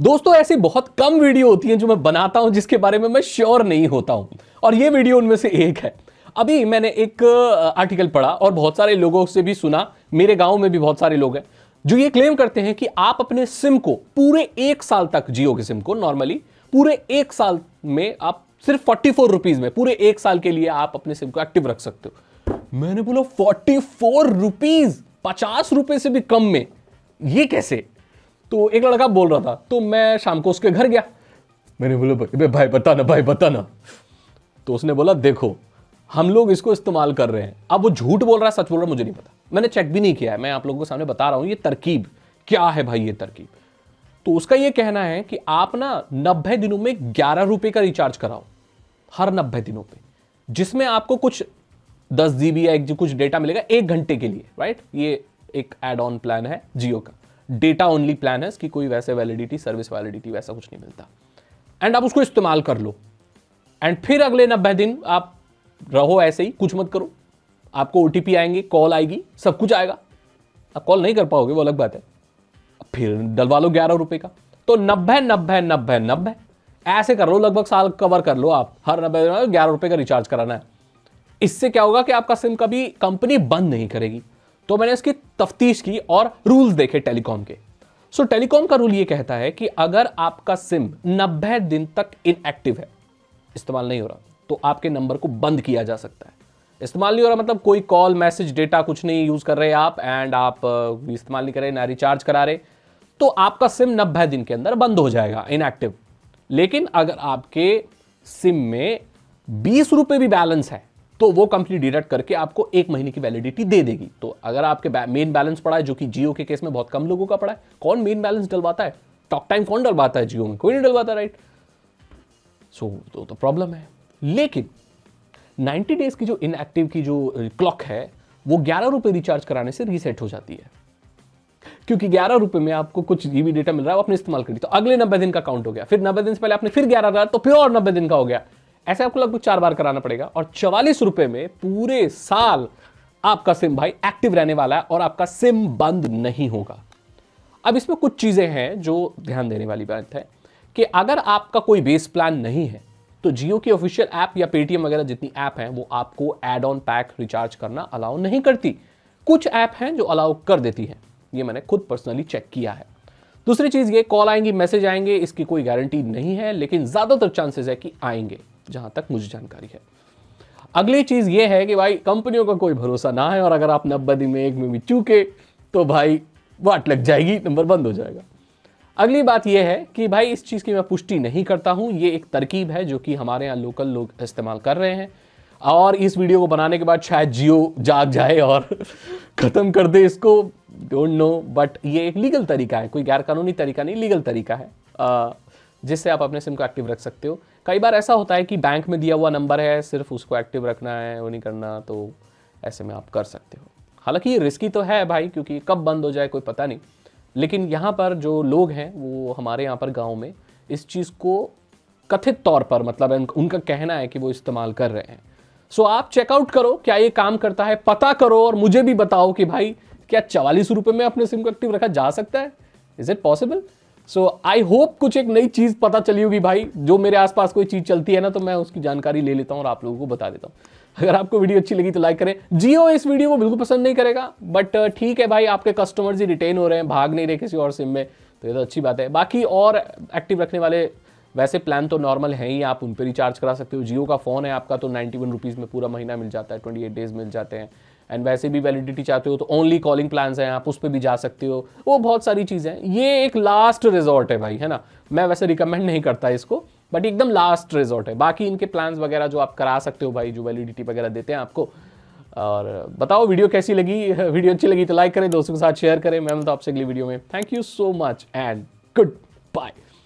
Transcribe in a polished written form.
दोस्तों ऐसी बहुत कम वीडियो होती हैं जो मैं बनाता हूं जिसके बारे में मैं श्योर नहीं होता हूं, और ये वीडियो उनमें से एक है। अभी मैंने एक आर्टिकल पढ़ा और बहुत सारे लोगों से भी सुना, मेरे गांव में भी बहुत सारे लोग हैं जो ये क्लेम करते हैं कि आप अपने सिम को पूरे 1 साल तक, जियो के सिम को नॉर्मली पूरे 1 साल में आप सिर्फ 44 रुपीज में पूरे 1 साल के लिए आप अपने सिम को एक्टिव रख सकते हो। मैंने बोला 44 रुपीज, 50 रुपए से भी कम में, ये कैसे? तो एक लड़का बोल रहा था, तो मैं शाम को उसके घर गया। मैंने बोला भाई बता ना। तो उसने बोला देखो हम लोग इसको इस्तेमाल कर रहे हैं। अब वो झूठ बोल रहा है सच बोल रहा है मुझे नहीं पता, मैंने चेक भी नहीं किया है, मैं आप लोगों के सामने बता रहा हूं ये तरकीब क्या है भाई, ये तरकीब। तो उसका ये कहना है कि आप ना 90 दिनों में 11 रुपए का रिचार्ज कराओ, हर 90 दिनों पे, जिसमें आपको कुछ 10 GB या कुछ डेटा मिलेगा 1 घंटे के लिए, राइट। ये एक एड ऑन प्लान है जियो का, डेटा ओनली प्लान है, इसकी कोई वैसे वैलिडिटी, सर्विस वैलिडिटी वैसा कुछ नहीं मिलता। एंड आप उसको इस्तेमाल कर लो, एंड फिर अगले 90 दिन आप रहो ऐसे ही, कुछ मत करो। आपको OTP आएंगे, कॉल आएगी, सब कुछ आएगा। आप कॉल नहीं कर पाओगे वो अलग बात है, फिर डलवा लो 11 रुपए का। तो 90 ऐसे कर लो, लगभग साल कवर कर लो आप, हर 90 दिन 11 रुपए का रिचार्ज कराना है। इससे क्या होगा कि आपका सिम कभी कंपनी बंद नहीं करेगी। तो मैंने इसकी तफ्तीश की और रूल्स देखे टेलीकॉम के। सो टेलीकॉम का रूल ये कहता है कि अगर आपका सिम 90 दिन तक इनएक्टिव है, इस्तेमाल नहीं हो रहा, तो आपके नंबर को बंद किया जा सकता है। इस्तेमाल नहीं हो रहा मतलब कोई कॉल, मैसेज, डेटा कुछ नहीं यूज कर रहे आप, एंड आप इस्तेमाल नहीं कर रहे, ना रिचार्ज करा रहे, तो आपका सिम 90 दिन के अंदर बंद हो जाएगा, इनएक्टिव। लेकिन अगर आपके सिम में 20 रुपए भी बैलेंस है तो वो कंपनी डिडक्ट करके आपको 1 महीने की वैलिडिटी दे देगी। तो अगर आपके मेन बैलेंस पड़ा है, जो कि जियो के केस में बहुत कम लोगों का पड़ा है, कौन मेन बैलेंस डलवाता है? टॉक टाइम कौन डलवाता है जियो में? कोई नहीं डलवाता, राइट। सो तो प्रॉब्लम है। लेकिन 90 डेज की जो इनएक्टिव की जो क्लॉक है वो 11 रुपए रिचार्ज कराने से रीसेट हो जाती है, क्योंकि 11 रुपए में आपको कुछ जीबी डेटा मिल रहा है, वो आपने इस्तेमाल करी, तो अगले 90 दिन का काउंट हो गया। फिर 90 दिन से पहले आपने फिर 11 डाला तो फिर और 90 दिन का हो गया। ऐसे आपको लगभग 4 बार कराना पड़ेगा, और 44 रुपए में पूरे साल आपका सिम भाई एक्टिव रहने वाला है और आपका सिम बंद नहीं होगा। अब इसमें कुछ चीजें हैं जो ध्यान देने वाली बात है कि अगर आपका कोई बेस प्लान नहीं है तो जियो की ऑफिशियल ऐप या पेटीएम वगैरह जितनी ऐप हैं वो आपको एड ऑन पैक रिचार्ज करना अलाउ नहीं करती। कुछ ऐप हैं जो अलाउ कर देती हैं, ये मैंने खुद पर्सनली चेक किया है। दूसरी चीज ये, कॉल आएंगी, मैसेज आएंगे, इसकी कोई गारंटी नहीं है, लेकिन ज्यादातर चांसेस है कि आएंगे, जहां तक मुझे जानकारी है। अगली चीज ये है कि भाई कंपनियों का कोई भरोसा ना है, और अगर आप 90 दिन में 1 में भी चूके तो भाई वाट लग जाएगी, नंबर बंद हो जाएगा। अगली बात यह है कि भाई इस चीज की मैं पुष्टि नहीं करता हूं, ये एक तरकीब है जो कि हमारे यहाँ लोकल लोग इस्तेमाल कर रहे हैं, और इस वीडियो को बनाने के बाद शायद जियो जाग जाए और खत्म कर दे इसको, डोंट नो। बट ये एक लीगल तरीका है, कोई गैर कानूनी तरीका नहीं, लीगल तरीका है जिससे आप अपने सिम को एक्टिव रख सकते हो। कई बार ऐसा होता है कि बैंक में दिया हुआ नंबर है, सिर्फ उसको एक्टिव रखना है, वो नहीं करना, तो ऐसे में आप कर सकते हो। हालांकि ये रिस्की तो है भाई, क्योंकि कब बंद हो जाए कोई पता नहीं, लेकिन यहाँ पर जो लोग हैं वो हमारे यहाँ पर गाँव में इस चीज़ को कथित तौर पर, मतलब उनका कहना है कि वो इस्तेमाल कर रहे हैं। सो आप चेकआउट करो क्या ये काम करता है, पता करो, और मुझे भी बताओ कि भाई क्या 44 रुपए में अपने सिम को एक्टिव रखा जा सकता है? Is it possible? So I hope कुछ एक नई चीज पता चली होगी भाई। जो मेरे आसपास कोई चीज चलती है ना, तो मैं उसकी जानकारी ले लेता हूं और आप लोगों को बता देता हूं। अगर आपको वीडियो अच्छी लगी तो लाइक करें। जियो इस वीडियो को बिल्कुल पसंद नहीं करेगा, बट ठीक है भाई, आपके कस्टमर्स ही रिटेन हो रहे हैं, भाग नहीं रहे किसी और सिम में, तो ये तो अच्छी बात है। बाकी और एक्टिव रखने वाले वैसे प्लान तो नॉर्मल है ही, आप उन पर रिचार्ज करा सकते हो। जियो का फोन है आपका तो 91 रुपीज़ में पूरा महीना मिल जाता है, 28 डेज मिल जाते हैं। एंड वैसे भी वैलिडिटी चाहते हो तो ओनली कॉलिंग प्लान्स हैं, आप उस पर भी जा सकते हो, वो बहुत सारी चीज़ें हैं। ये एक लास्ट रिजॉर्ट है भाई, है ना। मैं वैसे रिकमेंड नहीं करता इसको, बट एकदम लास्ट रिजॉर्ट है। बाकी इनके प्लान्स वगैरह जो आप करा सकते हो भाई, जो वैलिडिटी वगैरह देते हैं आपको। और बताओ वीडियो कैसी लगी, वीडियो अच्छी लगी तो लाइक करें, दोस्तों के साथ शेयर करें। मैं मिलता हूं आपसे अगली वीडियो में। Thank you so much and good bye.